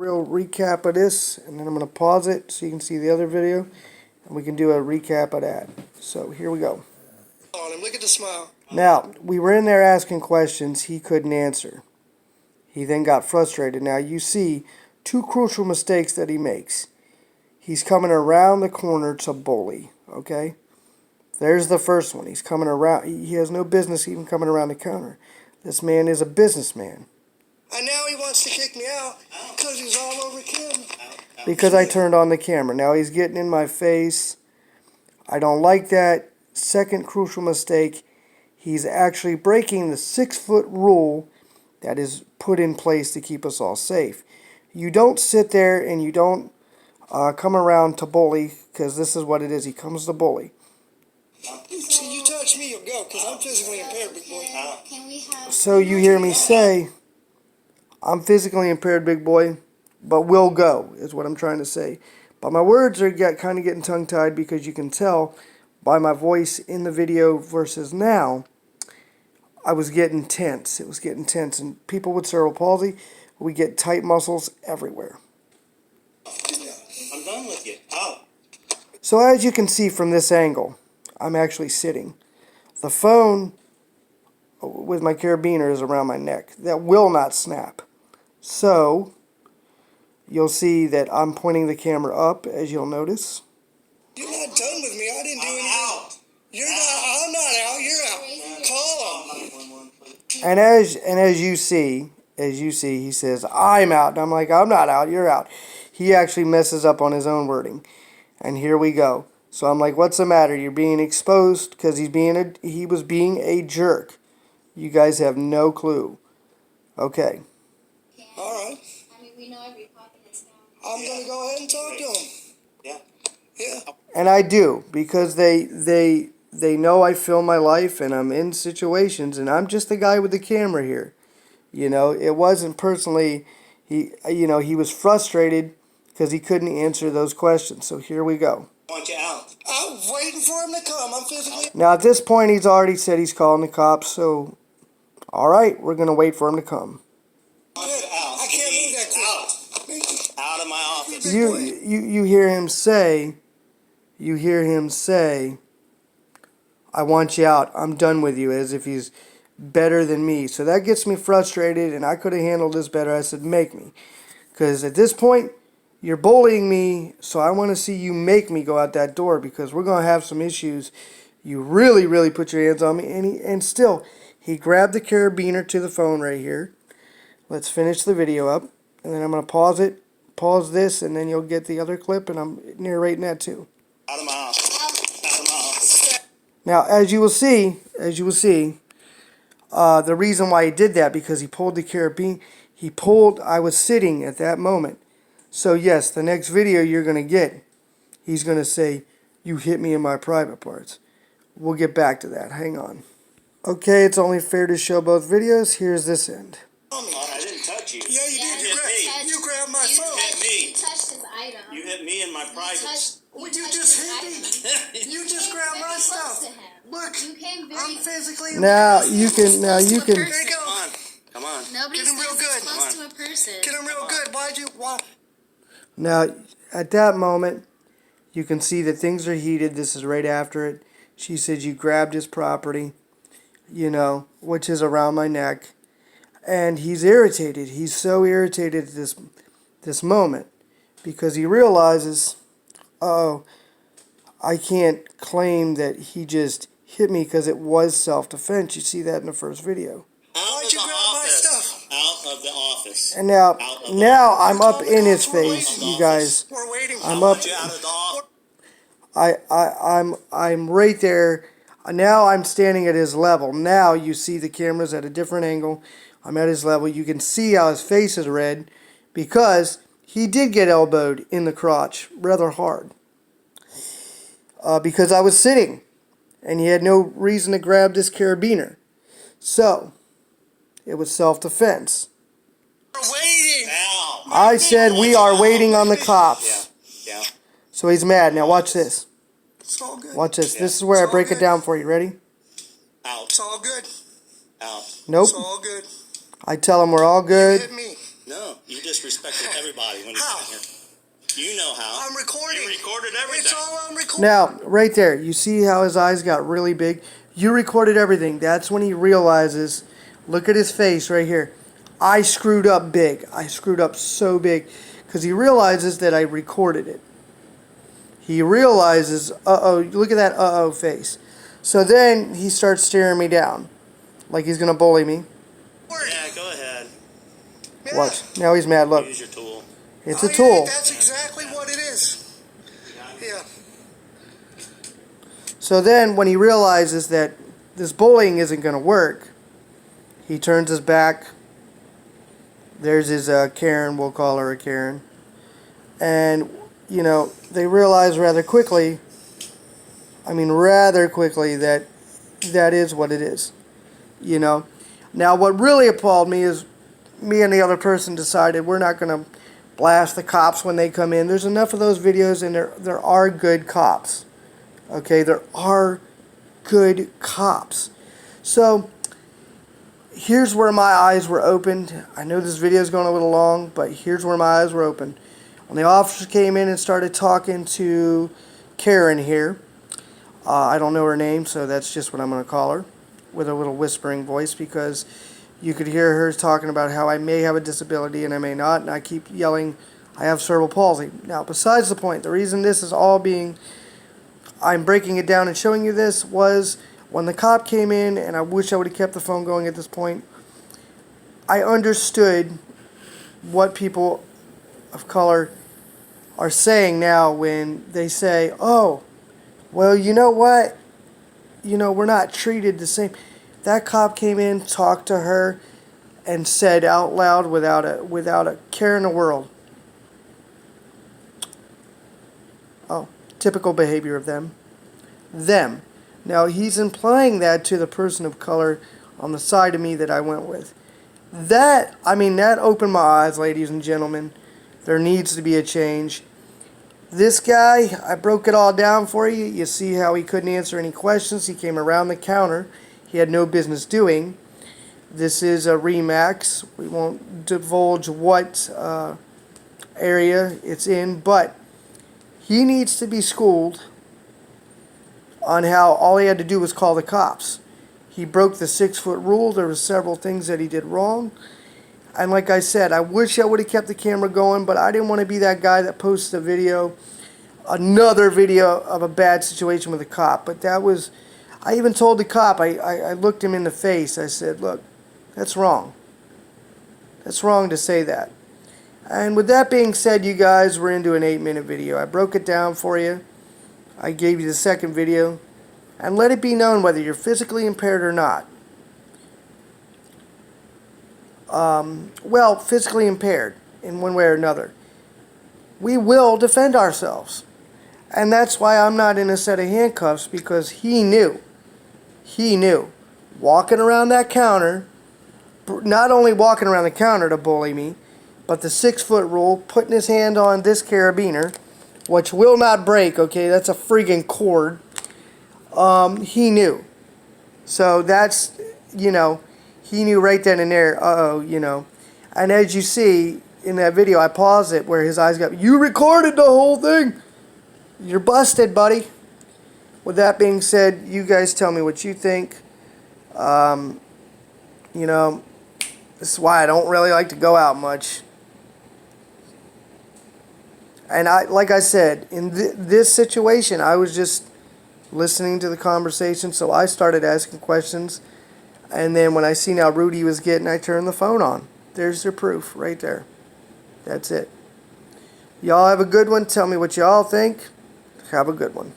Real recap of this, and then I'm going to pause it so you can see the other video, and we can do a recap of that. So here we go. Look at the smile. Now, we were in there asking questions he couldn't answer. He then got frustrated. Now you see two crucial mistakes that he makes. He's coming around the corner to bully, okay? There's the first one. He's coming around. He has no business even coming around the counter. This man is a businessman. And now he wants to kick me out because he's all over Kim. Because I turned on the camera. Now he's getting in my face. I don't like that. Second crucial mistake. He's actually breaking the 6-foot rule that is put in place to keep us all safe. You don't sit there and you don't come around to bully, because this is what it is. He comes to bully. You touch me, you'll go, because I'm physically impaired, big boy. So you hear me say, I'm physically impaired, big boy, but will go, is what I'm trying to say. But my words are kind of getting tongue-tied, because you can tell by my voice in the video versus now, I was getting tense. It was getting tense. And people with cerebral palsy, we get tight muscles everywhere. I'm done with you. Out. So as you can see from this angle, I'm actually sitting. The phone with my carabiner is around my neck. That will not snap. So you'll see that I'm pointing the camera up, as you'll notice. You're not done with me. I didn't do anything. Out. You're not. I'm not out. You're out. Call him. And as you see, he says, I'm out. And I'm like, I'm not out. You're out. He actually messes up on his own wording. And here we go. So I'm like, what's the matter? You're being exposed because he was being a jerk. You guys have no clue. Okay. All right. I mean, we know every confidence now. I'm going to go ahead and talk to him. Yeah. Yeah. And I do, because they know I film my life and I'm in situations, and I'm just the guy with the camera here. You know, it wasn't personally, he was frustrated because he couldn't answer those questions. So here we go. I want you out. I'm waiting for him to come. I'm physically... Now at this point he's already said he's calling the cops, so alright, we're going to wait for him to come. I can't move that quick. Out of my office. You hear him say, I want you out, I'm done with you, as if he's better than me. So that gets me frustrated, and I could have handled this better. I said, make me. Because at this point, you're bullying me, so I want to see you make me go out that door, because we're going to have some issues. You really, really put your hands on me. And still, he grabbed the carabiner to the phone right here. Let's finish the video up, and then I'm going to pause this, and then you'll get the other clip, and I'm narrating that too. Out of my office. Out of my office. Now, as you will see, the reason why he did that, because he pulled the carabiner. I was sitting at that moment. So yes, the next video you're going to get, he's going to say, you hit me in my private parts. We'll get back to that. Hang on. Okay, it's only fair to show both videos. Here's this end. I didn't touch you. Yeah, you did. You grabbed my phone. You hit me. You touched his item. You hit me in my privates. You just hit me. You just grabbed my stuff. Look, I'm physically... Now you can. There you go. Come on. Nobody Get him real stands good. this close to a person. Get him real good. Why? Now, at that moment, you can see that things are heated. This is right after it. She said you grabbed his property, which is around my neck. And he's irritated. He's so irritated at this moment, because he realizes, oh, I can't claim that he just hit me because it was self-defense. You see that in the first video. Why'd you grab my stuff? Out of the office. And now I'm up in his face, you guys. We're waiting. I'm up. Out of the office. I'm right there. Now I'm standing at his level. Now you see the camera's at a different angle. I'm at his level. You can see how his face is red, because he did get elbowed in the crotch rather hard. Because I was sitting, and he had no reason to grab this carabiner. So, it was self-defense. We're waiting. Now. I said we are waiting on the cops. Yeah. So he's mad. Now watch this. It's all good. Watch this. This is where I break it down for you. Ready? Out. It's all good. Out. Nope. It's all good. I tell him we're all You good. hit me. No. You disrespected everybody when you How? got here. You know how. I'm recording. You recorded everything. It's all on recording. Now, right there, you see how his eyes got really big? You recorded everything. That's when he realizes, look at his face right here. I screwed up big. I screwed up so big. Because he realizes that I recorded it. He realizes, uh-oh, look at that uh-oh face. So then he starts staring me down. Like he's going to bully me. Yeah, go ahead. Yeah. Watch. Now he's mad. Look. Use your tool. It's Oh, a tool. Yeah, that's exactly what it is. Yeah. So then when he realizes that this bullying isn't going to work, he turns his back. There's his Karen, we'll call her a Karen. And, you know, they realize rather quickly that that is what it is. You know. Now what really appalled me is me and the other person decided we're not going to blast the cops when they come in. There's enough of those videos, and there are good cops. Okay, there are good cops. So here's where my eyes were opened. I know this video is going a little long, but here's where my eyes were opened. When the officer came in and started talking to Karen here, I don't know her name, so that's just what I'm going to call her, with a little whispering voice, because you could hear her talking about how I may have a disability and I may not, and I keep yelling, I have cerebral palsy. Now, besides the point, the reason this is all I'm breaking it down and showing you this was when the cop came in, and I wish I would have kept the phone going at this point, I understood what people of color are saying now when they say, oh, well, you know what? You know, we're not treated the same. That cop came in, talked to her, and said out loud without a care in the world. Oh, typical behavior of them. Them. Now, he's implying that to the person of color on the side of me that I went with. That opened my eyes, ladies and gentlemen. There needs to be a change. This guy, I broke it all down for you. You see how he couldn't answer any questions. He came around the counter. He had no business doing. This is a Remax. We won't divulge what area it's in, but he needs to be schooled on how all he had to do was call the cops. He broke the 6-foot rule. There were several things that he did wrong. And like I said, I wish I would have kept the camera going, but I didn't want to be that guy that posts another video of a bad situation with a cop. But I even told the cop, I looked him in the face. I said, look, that's wrong. That's wrong to say that. And with that being said, you guys, we're into an 8-minute video. I broke it down for you. I gave you the second video. And let it be known whether you're physically impaired or not. Well, physically impaired in one way or another. We will defend ourselves. And that's why I'm not in a set of handcuffs, because he knew. He knew. Walking around that counter, not only walking around the counter to bully me, but the 6-foot rule, putting his hand on this carabiner, which will not break, okay? That's a friggin' cord. He knew. So that's, you know, he knew right then and there, uh-oh, you know. And as you see in that video, I paused it where his eyes got, you recorded the whole thing. You're busted, buddy. With that being said, you guys tell me what you think. You know, this is why I don't really like to go out much. And like I said, in this situation, I was just listening to the conversation, so I started asking questions. And then when I seen how rude he was getting, I turned the phone on. There's your proof right there. That's it. Y'all have a good one. Tell me what y'all think. Have a good one.